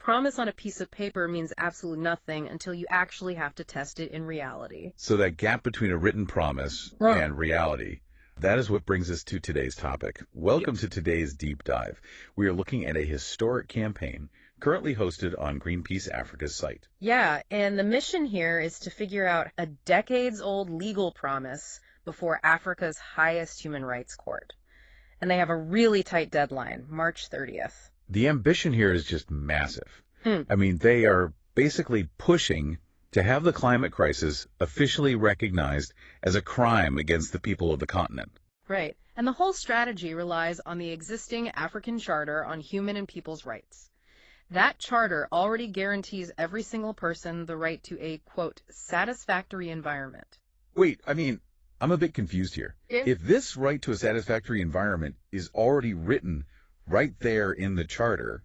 promise on a piece of paper means absolutely nothing until you actually have to test it in reality. So that gap between a written promise and reality, that is what brings us to today's topic. Welcome to today's deep dive. We are looking at a historic campaign currently hosted on Greenpeace Africa's site. Yeah, and the mission here is to figure out a decades-old legal promise before Africa's highest human rights court. And they have a really tight deadline, March 30th. The ambition here is just massive. I mean, they are basically pushing to have the climate crisis officially recognized as a crime against the people of the continent. Right. And the whole strategy relies on the existing African Charter on Human and People's Rights. That charter already guarantees every single person the right to a, quote, satisfactory environment. Wait, I mean, I'm a bit confused here. If this right to a satisfactory environment is already written right there in the charter,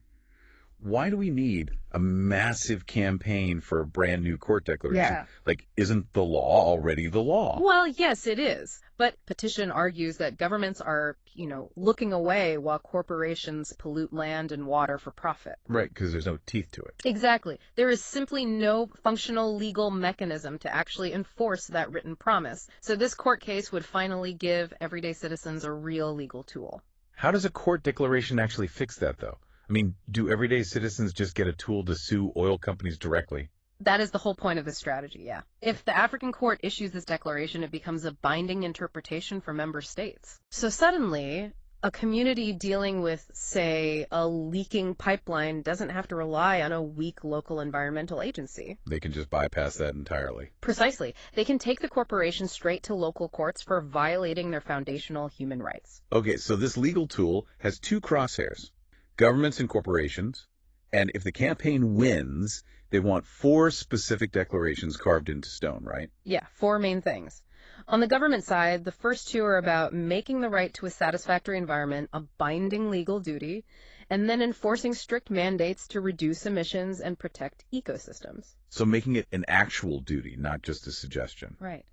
why do we need a massive campaign for a brand new court declaration? Yeah. Like, isn't the law already the law? Well, yes, it is. But petition argues that governments are, looking away while corporations pollute land and water for profit. Right, because there's no teeth to it. Exactly. There is simply no functional legal mechanism to actually enforce that written promise. So this court case would finally give everyday citizens a real legal tool. How does a court declaration actually fix that, though? I mean, do everyday citizens just get a tool to sue oil companies directly? That is the whole point of this strategy, yeah. If the African court issues this declaration, it becomes a binding interpretation for member states. So suddenly, a community dealing with, say, a leaking pipeline doesn't have to rely on a weak local environmental agency. They can just bypass that entirely. Precisely. They can take the corporation straight to local courts for violating their foundational human rights. Okay, so this legal tool has two crosshairs: governments and corporations, and if the campaign wins, they want 4 specific declarations carved into stone, right? Yeah, 4 main things. On the government side, the first 2 are about making the right to a satisfactory environment a binding legal duty, and then enforcing strict mandates to reduce emissions and protect ecosystems. So making it an actual duty, not just a suggestion. Right.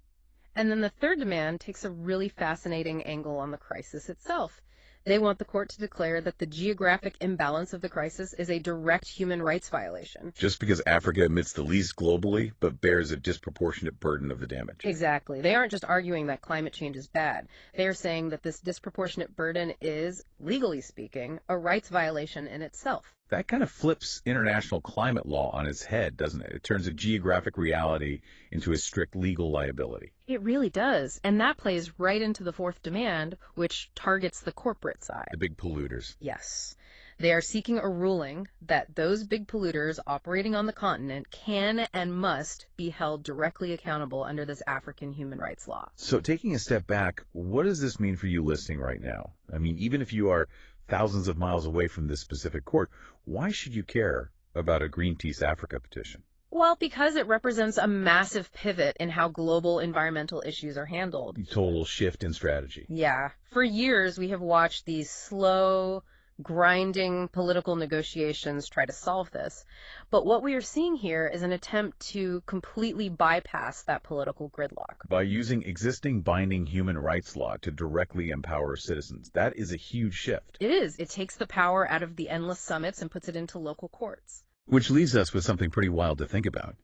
And then the third demand takes a really fascinating angle on the crisis itself. They want the court to declare that the geographic imbalance of the crisis is a direct human rights violation. Just because Africa emits the least globally, but bears a disproportionate burden of the damage. Exactly. They aren't just arguing that climate change is bad. They are saying that this disproportionate burden is, legally speaking, a rights violation in itself. That kind of flips international climate law on its head, doesn't it? It turns a geographic reality into a strict legal liability. It really does. And that plays right into the fourth demand, which targets the corporate side. The big polluters. Yes. They are seeking a ruling that those big polluters operating on the continent can and must be held directly accountable under this African human rights law. So taking a step back, what does this mean for you listening right now? I mean, even if you are thousands of miles away from this specific court, why should you care about a Greenpeace Africa petition? Well, because it represents a massive pivot in how global environmental issues are handled. A total shift in strategy. Yeah. For years, we have watched these slow, grinding political negotiations try to solve this. But what we are seeing here is an attempt to completely bypass that political gridlock. By using existing binding human rights law to directly empower citizens. That is a huge shift. It is. It takes the power out of the endless summits and puts it into local courts. Which leaves us with something pretty wild to think about.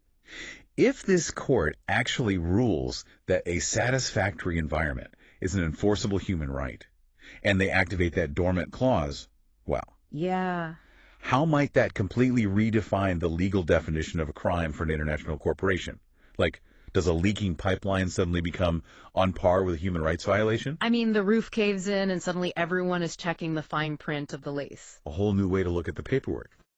If this court actually rules that a satisfactory environment is an enforceable human right, and they activate that dormant clause, well, yeah. How might that completely redefine the legal definition of a crime for an international corporation? Like, does a leaking pipeline suddenly become on par with a human rights violation? I mean, the roof caves in and suddenly everyone is checking the fine print of the lease. A whole new way to look at the paperwork.